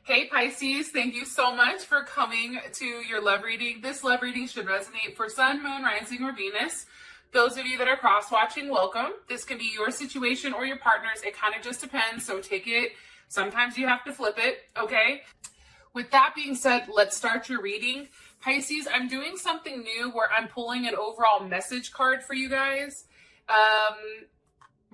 Hey Pisces, thank you so much for coming to your love reading. This love reading should resonate for Sun, Moon, Rising, or Venus. Those of you that are cross-watching, welcome. This can be your situation or your partner's. It kind of just depends, so take it. Sometimes you have to flip it, okay? With that being said, let's start your reading. Pisces, I'm doing something new where I'm pulling an overall message card for you guys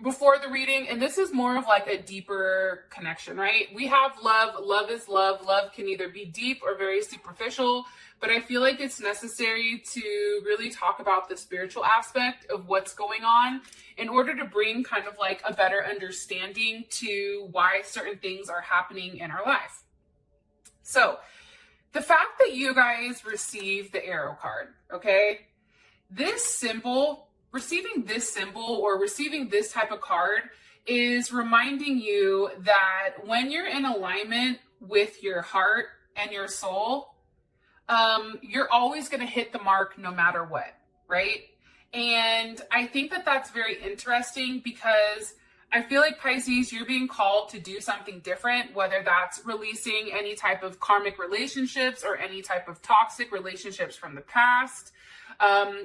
before the reading, and this is more of like a deeper connection, right? We have love. Love is love. Love can either be deep or very superficial, but I feel like it's necessary to really talk about the spiritual aspect of what's going on in order to bring kind of like a better understanding to why certain things are happening in our life. So the fact that you guys received the arrow card, okay, this symbol, receiving this symbol or receiving this type of card is reminding you that when you're in alignment with your heart and your soul, you're always going to hit the mark no matter what, right? And I think that that's very interesting because I feel like Pisces, you're being called to do something different, whether that's releasing any type of karmic relationships or any type of toxic relationships from the past,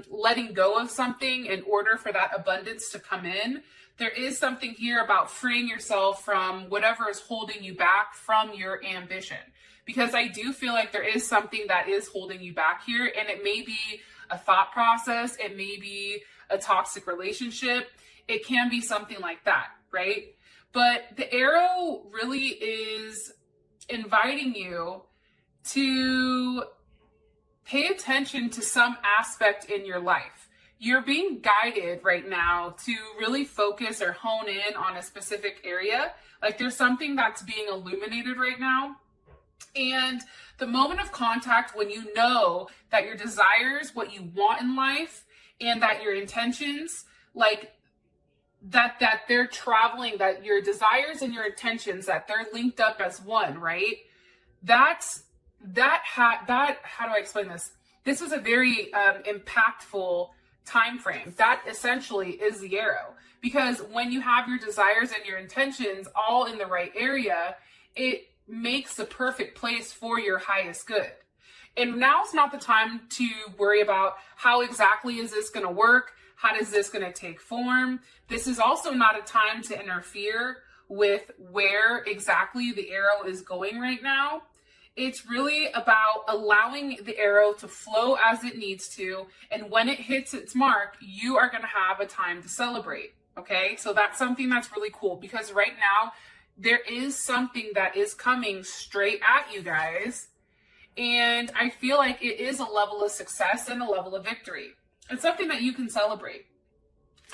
letting go of something in order for that abundance to come in. There is something here about freeing yourself from whatever is holding you back from your ambition, because I do feel like there is something that is holding you back here, and it may be a thought process, it may be a toxic relationship, it can be something like that, right? But the arrow really is inviting you to pay attention to some aspect in your life. You're being guided right now to really focus or hone in on a specific area. Like there's something that's being illuminated right now. And the moment of contact when you know that your desires, what you want in life, and that your intentions, like that they're traveling, that your desires and your intentions, that they're linked up as one, right? How do I explain this? This is a very impactful time frame. That essentially is the arrow, because when you have your desires and your intentions all in the right area, it makes the perfect place for your highest good. And now's not the time to worry about how exactly is this going to work? How is this going to take form? This is also not a time to interfere with where exactly the arrow is going right now. It's really about allowing the arrow to flow as it needs to. And when it hits its mark, you are going to have a time to celebrate. Okay. So that's something that's really cool, because right now there is something that is coming straight at you guys. And I feel like it is a level of success and a level of victory. It's something that you can celebrate.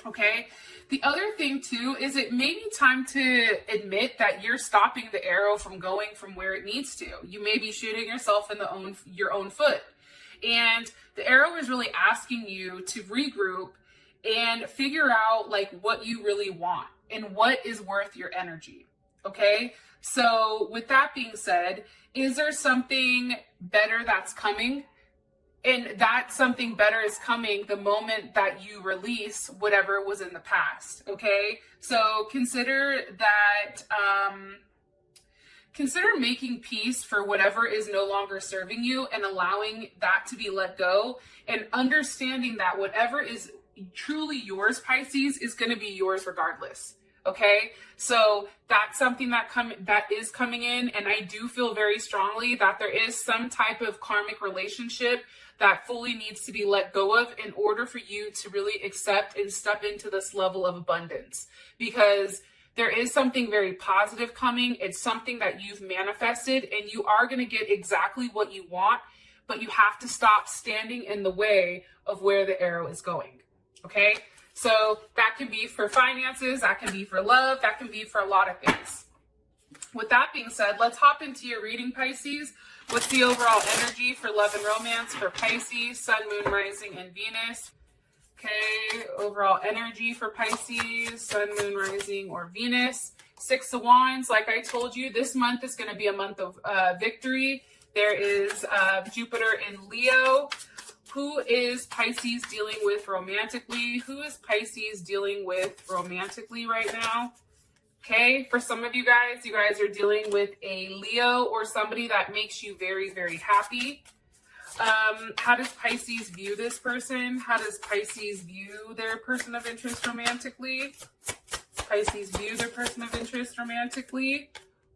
Okay. The other thing too is it may be time to admit that you're stopping the arrow from going from where it needs to. You may be shooting yourself in your own foot. And the arrow is really asking you to regroup and figure out like what you really want and what is worth your energy. Okay. So with that being said, is there something better that's coming? And that something better is coming the moment that you release whatever was in the past, okay? So consider that, consider making peace for whatever is no longer serving you and allowing that to be let go, and understanding that whatever is truly yours, Pisces, is going to be yours regardless. Okay, so that's something that is coming in, and I do feel very strongly that there is some type of karmic relationship that fully needs to be let go of in order for you to really accept and step into this level of abundance, because there is something very positive coming. It's something that you've manifested, and you are going to get exactly what you want, but you have to stop standing in the way of where the arrow is going. Okay. So that can be for finances, that can be for love, that can be for a lot of things. With that being said, let's hop into your reading, Pisces. What's the overall energy for love and romance for Pisces, Sun, Moon, Rising, and Venus? Okay, overall energy for Pisces, Sun, Moon, Rising, or Venus. Six of Wands, like I told you, this month is going to be a month of victory. There is Jupiter in Leo. Who is Pisces dealing with romantically? Who is Pisces dealing with romantically right now? Okay, for some of you guys are dealing with a Leo or somebody that makes you very, very happy. How does Pisces view this person? How does Pisces view their person of interest romantically? Pisces view their person of interest romantically.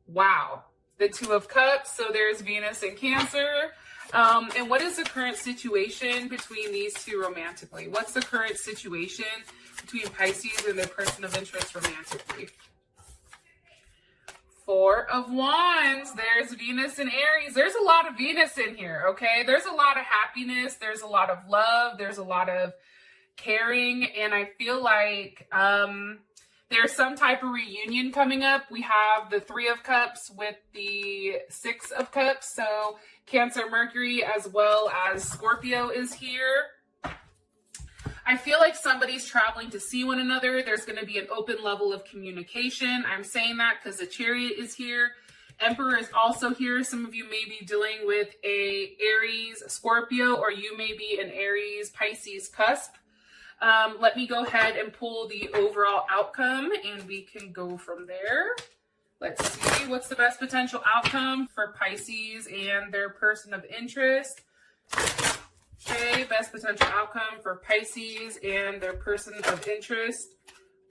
Wow. The Two of Cups. So there's Venus and Cancer. And what is the current situation between these two romantically? What's the current situation between Pisces and their person of interest romantically? Four of Wands. There's Venus and Aries. There's a lot of Venus in here, okay? There's a lot of happiness. There's a lot of love. There's a lot of caring. And I feel like there's some type of reunion coming up. We have the Three of Cups with the Six of Cups. So Cancer, Mercury, as well as Scorpio is here. I feel like somebody's traveling to see one another. There's going to be an open level of communication. I'm saying that because the Chariot is here. Emperor is also here. Some of you may be dealing with a Aries, Scorpio, or you may be an Aries, Pisces cusp. Let me go ahead and pull the overall outcome and we can go from there. Let's see what's the best potential outcome for Pisces and their person of interest. Okay, best potential outcome for Pisces and their person of interest.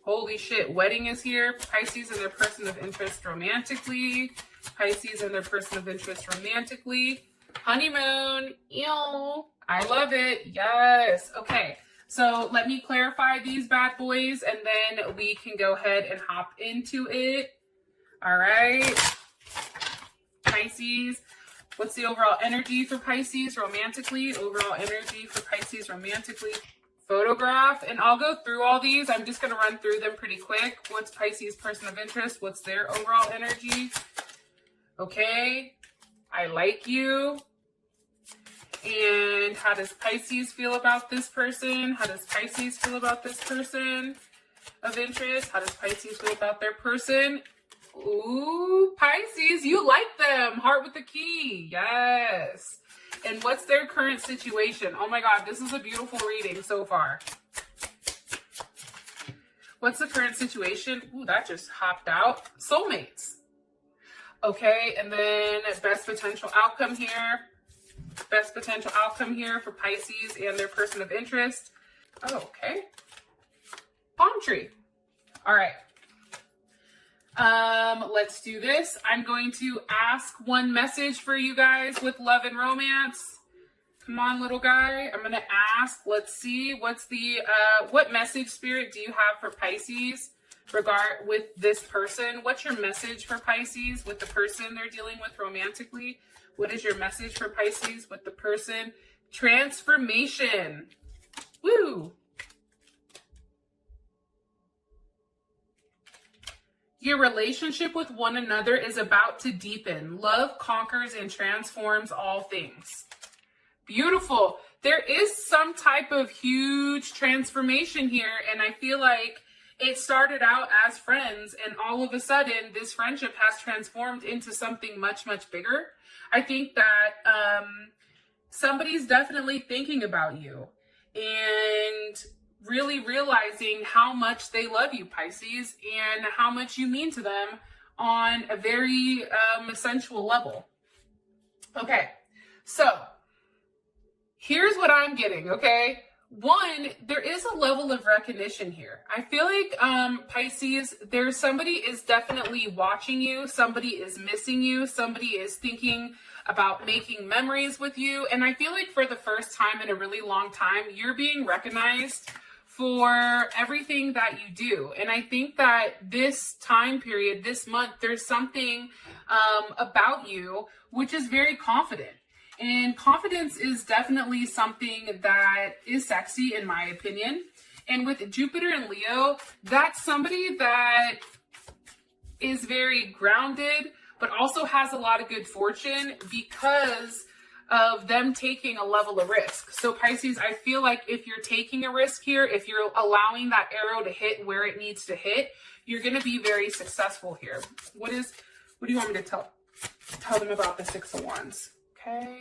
Holy shit, wedding is here. Pisces and their person of interest romantically. Pisces and their person of interest romantically. Honeymoon, ew, I love it, yes. Okay, so let me clarify these bad boys and then we can go ahead and hop into it. All right, Pisces. What's the overall energy for Pisces romantically? Overall energy for Pisces romantically. Photograph. And I'll go through all these. I'm just going to run through them pretty quick. What's Pisces person of interest? What's their overall energy? Okay. I like you. And how does Pisces feel about this person? How does Pisces feel about this person of interest? How does Pisces feel about their person? Ooh, Pisces, you like them. Heart with the key. Yes. And what's their current situation? Oh my God, this is a beautiful reading so far. What's the current situation? Ooh, that just hopped out. Soulmates. Okay, and then best potential outcome here. Best potential outcome here for Pisces and their person of interest. Oh, okay. Palm tree. All right. Let's do this. I'm going to ask one message for you guys with love and romance. Come on, little guy. I'm going to ask, let's see, what's the, what message, Spirit, do you have for Pisces with this person? What's your message for Pisces with the person they're dealing with romantically? What is your message for Pisces with the person? Transformation. Woo! Your relationship with one another is about to deepen. Love conquers and transforms all things. Beautiful. There is some type of huge transformation here, and I feel like it started out as friends, and all of a sudden, this friendship has transformed into something much, much bigger. I think that somebody's definitely thinking about you and really realizing how much they love you, Pisces, and how much you mean to them on a very sensual level. Okay, so here's what I'm getting, okay? One, there is a level of recognition here. I feel like Pisces, somebody is definitely watching you, somebody is missing you, somebody is thinking about making memories with you, and I feel like for the first time in a really long time, you're being recognized for everything that you do. And I think that this time period, this month, there's something about you which is very confident. And confidence is definitely something that is sexy, in my opinion. And with Jupiter and Leo, that's somebody that is very grounded, but also has a lot of good fortune because of them taking a level of risk. So Pisces, I feel like if you're taking a risk here, if you're allowing that arrow to hit where it needs to hit, you're going to be very successful here. What do you want me to tell them about the Six of Wands? Okay.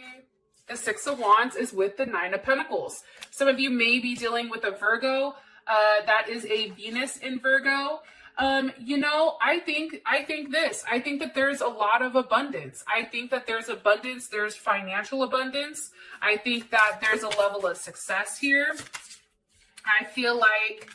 The Six of Wands is with the Nine of Pentacles. Some of you may be dealing with a Virgo. That is a Venus in Virgo. I think this. I think that there's a lot of abundance. I think that there's abundance. There's financial abundance. I think that there's a level of success here. I feel like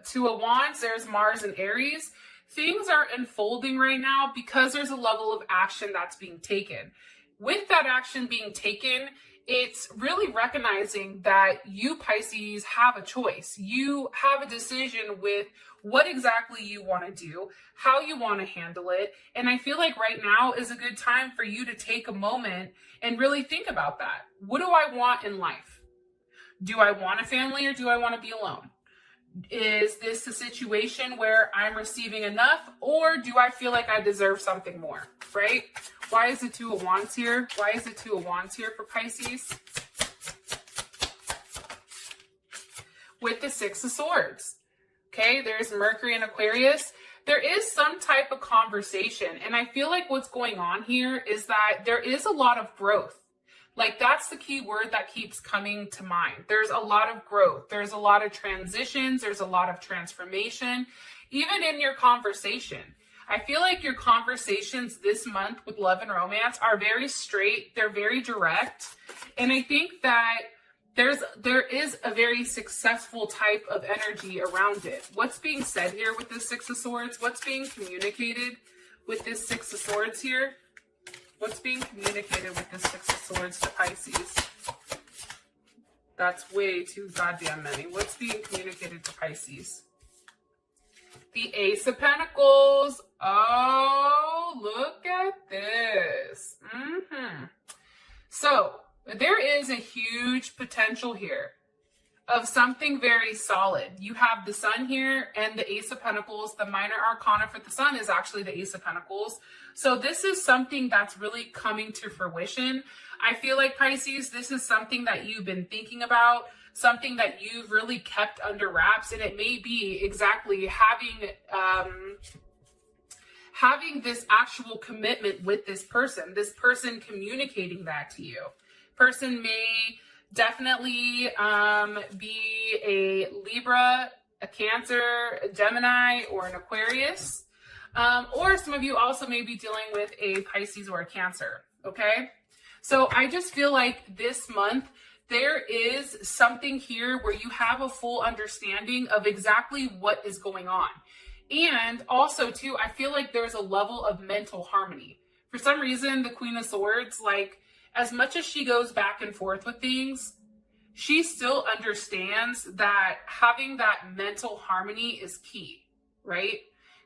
Two of Wands, there's Mars and Aries. Things are unfolding right now because there's a level of action that's being taken. With that action being taken, it's really recognizing that you, Pisces, have a choice. You have a decision with what exactly you want to do, how you want to handle it. And I feel like right now is a good time for you to take a moment and really think about that. What do I want in life? Do I want a family or do I want to be alone? Is this a situation where I'm receiving enough, or do I feel like I deserve something more, right? Why is the Two of Wands here? Why is the Two of Wands here for Pisces? With the Six of Swords. Okay, there's Mercury and Aquarius. There is some type of conversation, and I feel like what's going on here is that there is a lot of growth. Like, that's the key word that keeps coming to mind. There's a lot of growth. There's a lot of transitions. There's a lot of transformation, even in your conversation. I feel like your conversations this month with love and romance are very straight. They're very direct. And I think that there is a very successful type of energy around it. What's being said here with this Six of Swords? What's being communicated with this Six of Swords here? What's being communicated with this Six of Swords to Pisces? That's way too goddamn many. What's being communicated to Pisces? The Ace of Pentacles. Oh, look at this. So there is a huge potential here of something very solid. You have the Sun here and the Ace of Pentacles. The minor arcana for the Sun is actually the Ace of Pentacles. So this is something that's really coming to fruition. I feel like, Pisces, this is something that you've been thinking about, something that you've really kept under wraps, and it may be exactly having this actual commitment with this person communicating that to you. Person may definitely be a Libra, a Cancer, a Gemini, or an Aquarius. Or some of you also may be dealing with a Pisces or a Cancer, okay? So I just feel like this month, there is something here where you have a full understanding of exactly what is going on. And also, too, I feel like there's a level of mental harmony. For some reason, the Queen of Swords, like, as much as she goes back and forth with things, she still understands that having that mental harmony is key, right?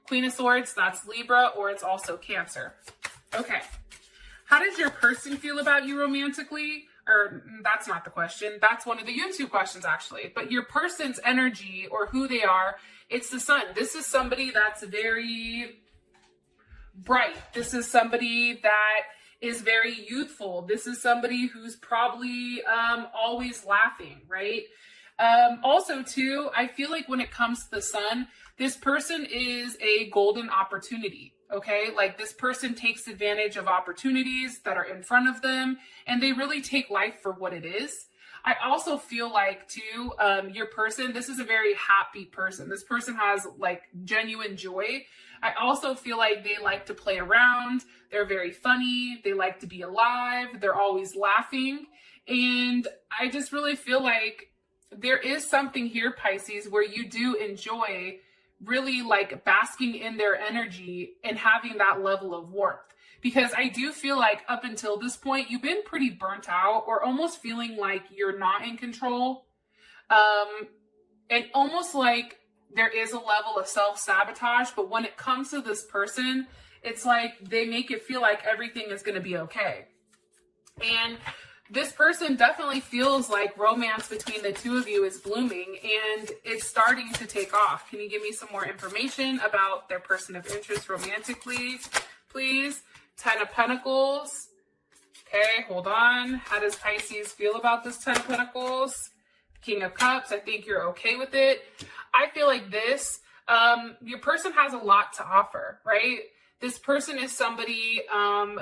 Queen of Swords, that's Libra, or it's also Cancer. Okay. How does your person feel about you romantically? Or that's not the question. That's one of the YouTube questions, actually. But your person's energy or who they are, it's the Sun. This is somebody that's very bright. This is somebody that is very youthful. This is somebody who's probably always laughing, right? Also, too, I feel like when it comes to the Sun, this person is a golden opportunity, okay? Like, this person takes advantage of opportunities that are in front of them, and they really take life for what it is. I also feel like, too, your person, this is a very happy person. This person has, like, genuine joy. I also feel like they like to play around. They're very funny. They like to be alive. They're always laughing. And I just really feel like there is something here, Pisces, where you do enjoy really, like, basking in their energy and having that level of warmth. Because I do feel like up until this point, you've been pretty burnt out or almost feeling like you're not in control. And almost like there is a level of self-sabotage. But when it comes to this person, it's like they make it feel like everything is going to be okay. And this person definitely feels like romance between the two of you is blooming and it's starting to take off. Can you give me some more information about their person of interest romantically, please? 10 of Pentacles. Okay, hold on. How does Pisces feel about this 10 of Pentacles? King of Cups. I think you're okay with it. I feel like this, your person has a lot to offer, right? This person is somebody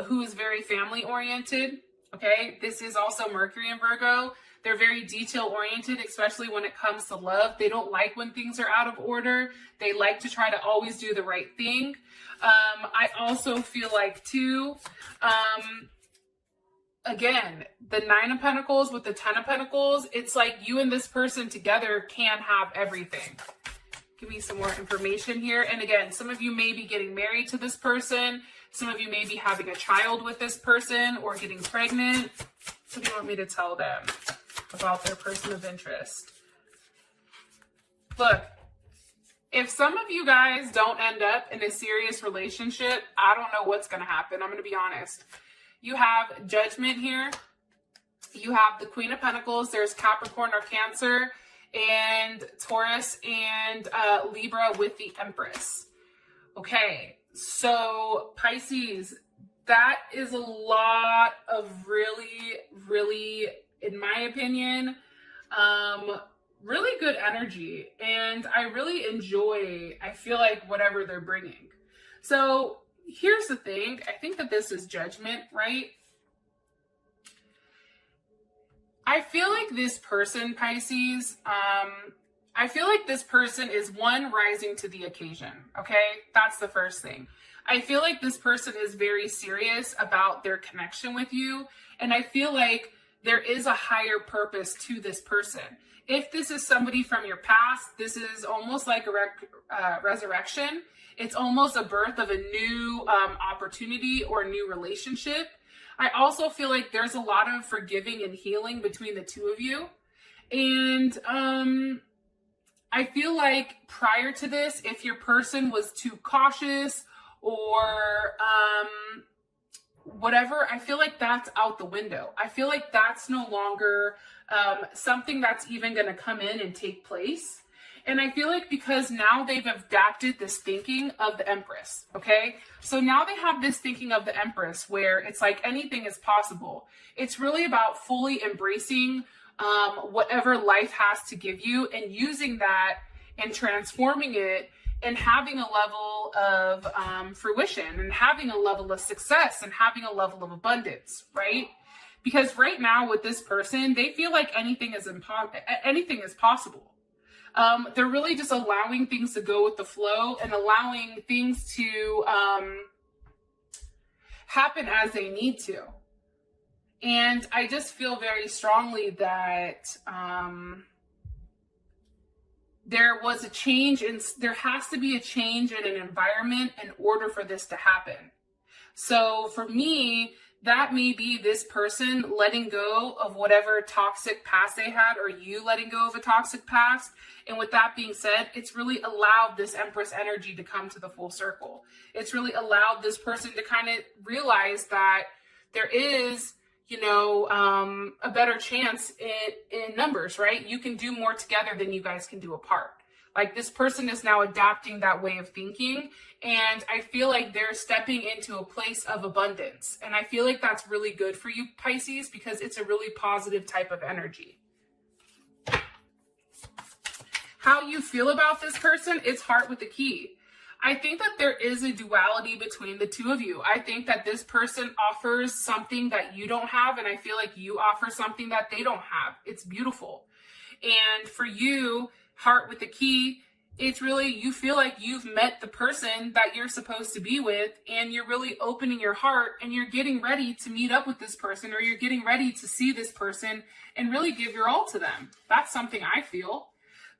who is very family oriented. Okay, this is also Mercury in Virgo. They're very detail oriented, especially when it comes to love. They don't like when things are out of order. They like to try to always do the right thing. I also feel like too, again, the 9 of Pentacles with the 10 of Pentacles, it's like you and this person together can have everything. Give me some more information here. And again, some of you may be getting married to this person. Some of you may be having a child with this person or getting pregnant. What do you want me to tell them about their person of interest? Look, if some of you guys don't end up in a serious relationship, I don't know what's going to happen. I'm going to be honest. You have Judgment here. You have the Queen of Pentacles. There's Capricorn or Cancer, and Taurus and Libra with the Empress. Okay, so Pisces, that is a lot of really, in my opinion, really good energy. And I really enjoy, I feel like, whatever they're bringing. So here's the thing. I think that this is Judgment, right? I feel like this person, Pisces, I feel like this person is rising to the occasion. Okay. That's the first thing. I feel like this person is very serious about their connection with you. And I feel like there is a higher purpose to this person. If this is somebody from your past, this is almost like a resurrection. It's almost a birth of a new opportunity or a new relationship. I also feel like there's a lot of forgiving and healing between the two of you. And I feel like prior to this, if your person was too cautious or whatever, I feel like that's out the window. I feel like that's no longer something that's even going to come in and take place. And I feel like because now they've adapted this thinking of the Empress, okay? So now they have this thinking of the Empress where it's like anything is possible. It's really about fully embracing whatever life has to give you and using that and transforming it and having a level of fruition and having a level of success and having a level of abundance, right? Because right now with this person, they feel like anything is possible. They're really just allowing things to go with the flow and allowing things to happen as they need to. And I just feel very strongly that there was a change there has to be a change in an environment in order for this to happen. So for me, that may be this person letting go of whatever toxic past they had, or you letting go of a toxic past. And with that being said, it's really allowed this Empress energy to come to the full circle. It's really allowed this person to kind of realize that there is, a better chance in numbers, right? You can do more together than you guys can do apart. Like this person is now adapting that way of thinking. And I feel like they're stepping into a place of abundance. And I feel like that's really good for you, Pisces, because it's a really positive type of energy. How you feel about this person, it's heart with the key. I think that there is a duality between the two of you. I think that this person offers something that you don't have, and I feel like you offer something that they don't have. It's beautiful. And for you, heart with the key, it's really, you feel like you've met the person that you're supposed to be with, and you're really opening your heart and you're getting ready to meet up with this person, or you're getting ready to see this person and really give your all to them. That's something I feel.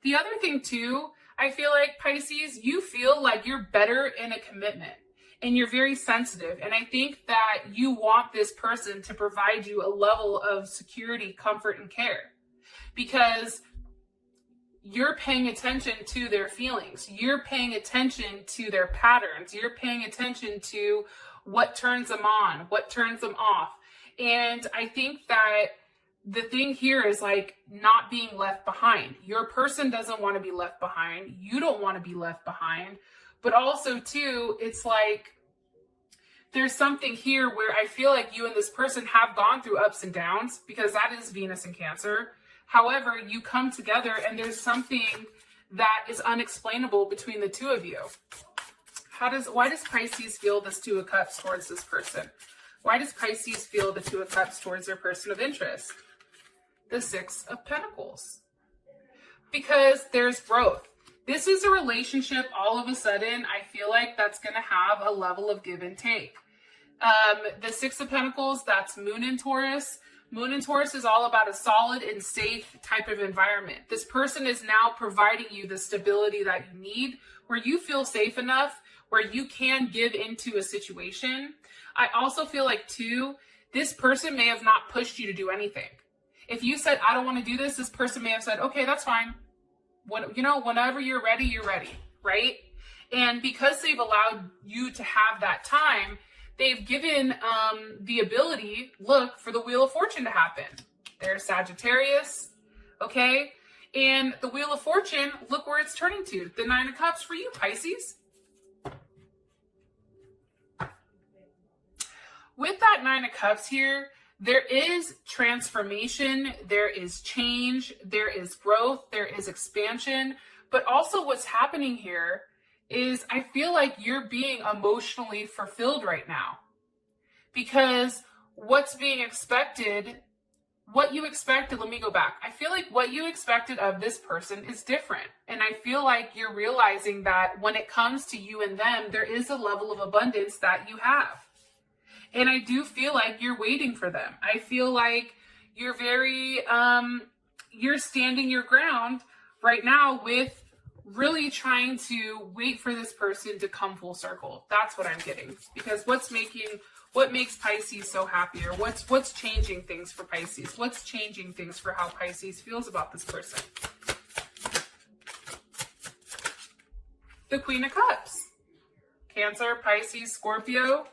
The other thing too, I feel like Pisces, you feel like you're better in a commitment and you're very sensitive. And I think that you want this person to provide you a level of security, comfort, and care, because you're paying attention to their feelings. You're paying attention to their patterns. You're paying attention to what turns them on, what turns them off. And I think that the thing here is like not being left behind. Your person doesn't want to be left behind. You don't want to be left behind. But also too, it's like there's something here where I feel like you and this person have gone through ups and downs, because that is Venus and Cancer. However, you come together and there's something that is unexplainable between the two of you. Why does Pisces feel this Two of Cups towards this person? Why does Pisces feel the Two of Cups towards their person of interest? the Six of Pentacles. Because there's growth. This is a relationship, all of a sudden, I feel like that's going to have a level of give and take. The Six of Pentacles, that's Moon in Taurus. Moon in Taurus is all about a solid and safe type of environment. This person is now providing you the stability that you need, where you feel safe enough, where you can give into a situation. I also feel like, too, this person may have not pushed you to do anything. If you said, I don't want to do this, this person may have said, okay, that's fine. Whenever you're ready, right? And because they've allowed you to have that time, they've given the ability, look, for the Wheel of Fortune to happen. There's Sagittarius, okay? And the Wheel of Fortune, look where it's turning to. The Nine of Cups for you, Pisces. With that Nine of Cups here, there is transformation, there is change, there is growth, there is expansion. But also what's happening here is I feel like you're being emotionally fulfilled right now. Because what's being expected, what you expected, let me go back. I feel like what you expected of this person is different. And I feel like you're realizing that when it comes to you and them, there is a level of abundance that you have. And I do feel like you're waiting for them. I feel like you're very, you're standing your ground right now with really trying to wait for this person to come full circle. That's what I'm getting. Because what makes Pisces so happy? Or what's changing things for Pisces? What's changing things for how Pisces feels about this person? The Queen of Cups. Cancer, Pisces, Scorpio.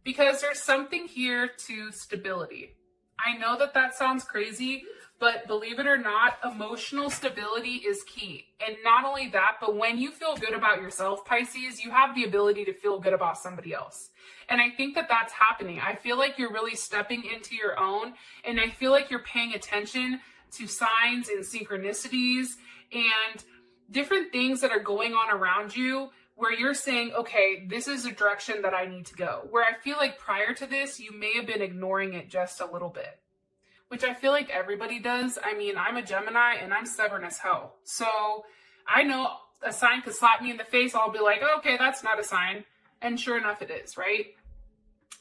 Because there's something here to stability. I know that sounds crazy, but believe it or not, emotional stability is key. And not only that, but when you feel good about yourself, Pisces, you have the ability to feel good about somebody else. And I think that that's happening. I feel like you're really stepping into your own, and I feel like you're paying attention to signs and synchronicities and different things that are going on around you, where you're saying, okay, this is a direction that I need to go. Where I feel like prior to this, you may have been ignoring it just a little bit, which I feel like everybody does. I mean, I'm a Gemini and I'm stubborn as hell. So I know a sign could slap me in the face. I'll be like, okay, that's not a sign. And sure enough, it is, right?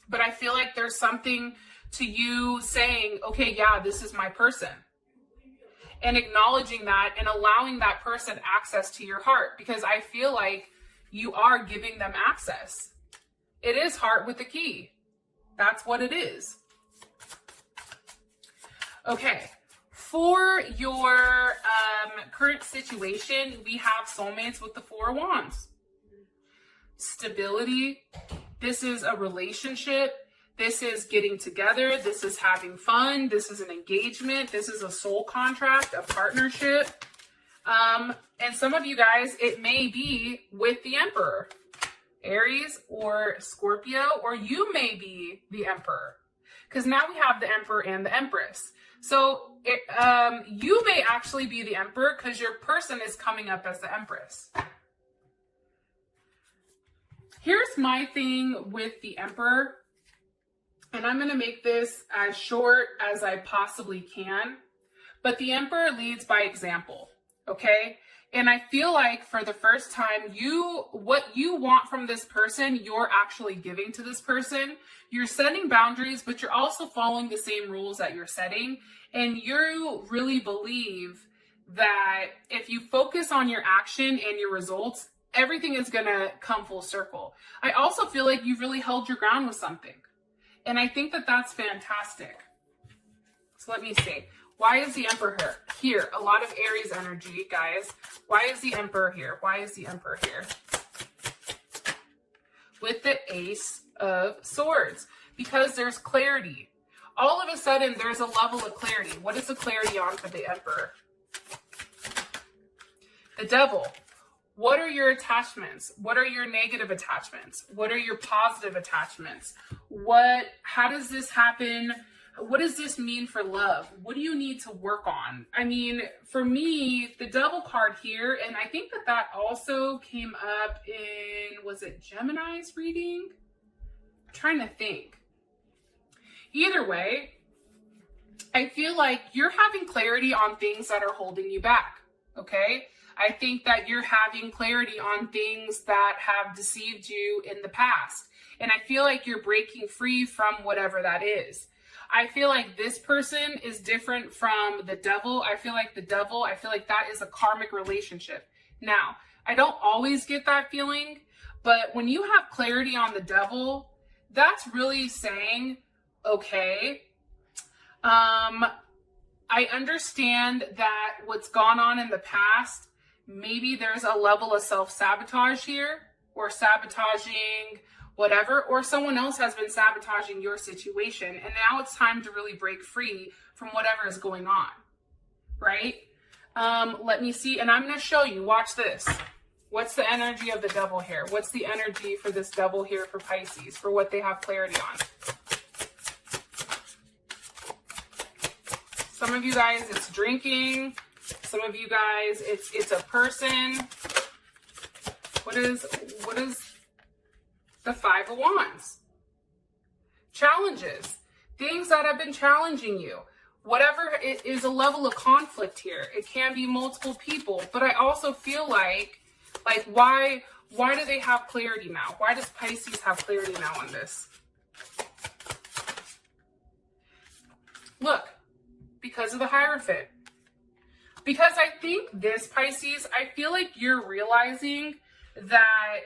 But I feel like there's something to you saying, okay, yeah, this is my person. And acknowledging that and allowing that person access to your heart, because I feel like you are giving them access. It is heart with the key. That's what it is. Okay. For your current situation, we have soulmates with the Four of Wands. Stability. This is a relationship. This is getting together. This is having fun. This is an engagement. This is a soul contract, a partnership. And some of you guys, it may be with the Emperor, Aries or Scorpio, or you may be the Emperor, because now we have the Emperor and the Empress. So you may actually be the Emperor because your person is coming up as the Empress. Here's my thing with the Emperor, and I'm going to make this as short as I possibly can, but the Emperor leads by example. Okay. And I feel like for the first time, what you want from this person, you're actually giving to this person. You're setting boundaries, but you're also following the same rules that you're setting. And you really believe that if you focus on your action and your results, everything is going to come full circle. I also feel like you've really held your ground with something. And I think that that's fantastic. So let me see. Why is the Emperor here? A lot of Aries energy, guys. Why is the Emperor here? Why is the Emperor here? With the Ace of Swords. Because there's clarity. All of a sudden, there's a level of clarity. What is the clarity on for the Emperor? The Devil. What are your attachments? What are your negative attachments? What are your positive attachments? How does this happen? What does this mean for love? What do you need to work on? I mean, for me, the Devil card here, and I think that also came up in, was it Gemini's reading? I'm trying to think. Either way, I feel like you're having clarity on things that are holding you back, okay? I think that you're having clarity on things that have deceived you in the past. And I feel like you're breaking free from whatever that is. I feel like this person is different from the devil. I feel like that is a karmic relationship. Now, I don't always get that feeling, but when you have clarity on the devil, that's really saying, okay, I understand that what's gone on in the past, maybe there's a level of self-sabotage here, or sabotaging whatever, or someone else has been sabotaging your situation. And now it's time to really break free from whatever is going on, right? Let me see. And I'm going to show you, watch this. What's the energy of the devil here? What's the energy for this devil here for Pisces, for what they have clarity on? Some of you guys, it's drinking. Some of you guys, it's a person. What is the Five of Wands? Challenges. Things that have been challenging you. Whatever, it is a level of conflict here. It can be multiple people, but I also feel like why do they have clarity now? Why does Pisces have clarity now on this? Look, because of the Hierophant. Because I think this, Pisces, I feel like you're realizing that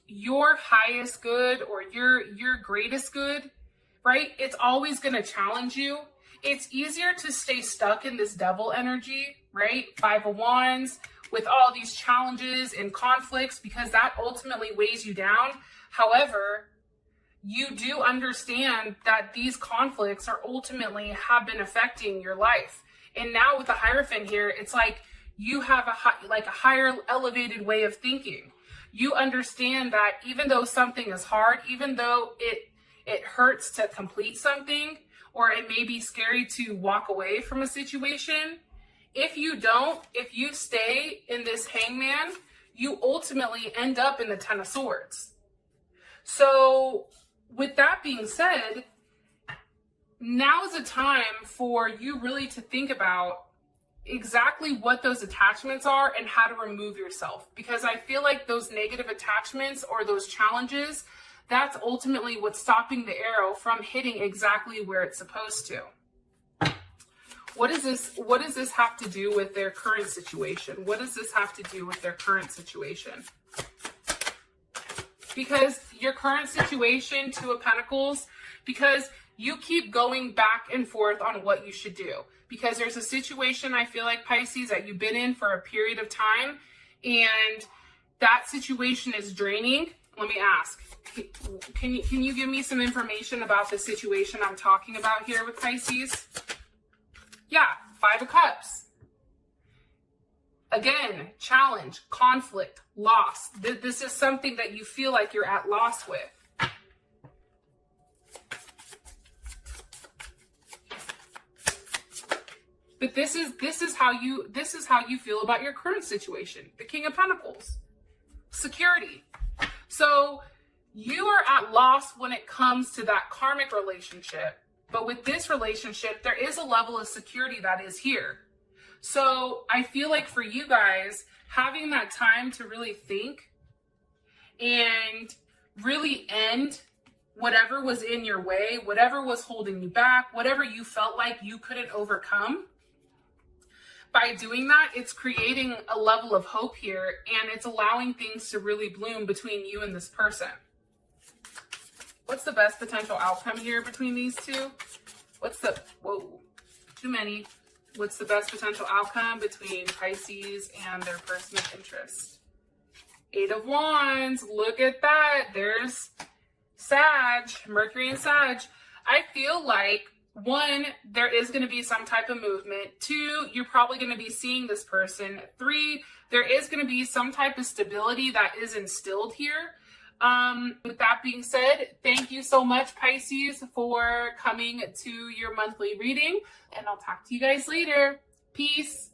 your highest good or your greatest good, right? It's always going to challenge you. It's easier to stay stuck in this devil energy, right? Five of Wands with all these challenges and conflicts, because that ultimately weighs you down. However, you do understand that these conflicts are ultimately have been affecting your life. And now with the Hierophant here, it's like you have a higher elevated way of thinking. You understand that even though something is hard, even though it hurts to complete something, or it may be scary to walk away from a situation, if you stay in this Hangman, you ultimately end up in the Ten of Swords. So with that being said, now is a time for you really to think about exactly what those attachments are and how to remove yourself. Because I feel like those negative attachments or those challenges, that's ultimately what's stopping the arrow from hitting exactly where it's supposed to. What does this have to do with their current situation? What does this have to do with their current situation? Because your current situation, Two of Pentacles, because you keep going back and forth on what you should do. Because there's a situation, I feel like, Pisces, that you've been in for a period of time, and that situation is draining. Let me ask, can you give me some information about the situation I'm talking about here with Pisces? Yeah, Five of Cups. Again, challenge, conflict, loss. This is something that you feel like you're at loss with. But this is how you feel about your current situation. The King of Pentacles. Security. So you are at loss when it comes to that karmic relationship. But with this relationship, there is a level of security that is here. So I feel like for you guys, having that time to really think and really end whatever was in your way, whatever was holding you back, whatever you felt like you couldn't overcome, by doing that, it's creating a level of hope here, and it's allowing things to really bloom between you and this person. What's the best potential outcome here between these two? Too many. What's the best potential outcome between Pisces and their person of interest? Eight of Wands. Look at that. There's Sag, Mercury and Sag. I feel like, one, there is going to be some type of movement. Two, you're probably going to be seeing this person. Three, there is going to be some type of stability that is instilled here. With that being said, thank you so much, Pisces, for coming to your monthly reading, and I'll talk to you guys later. Peace.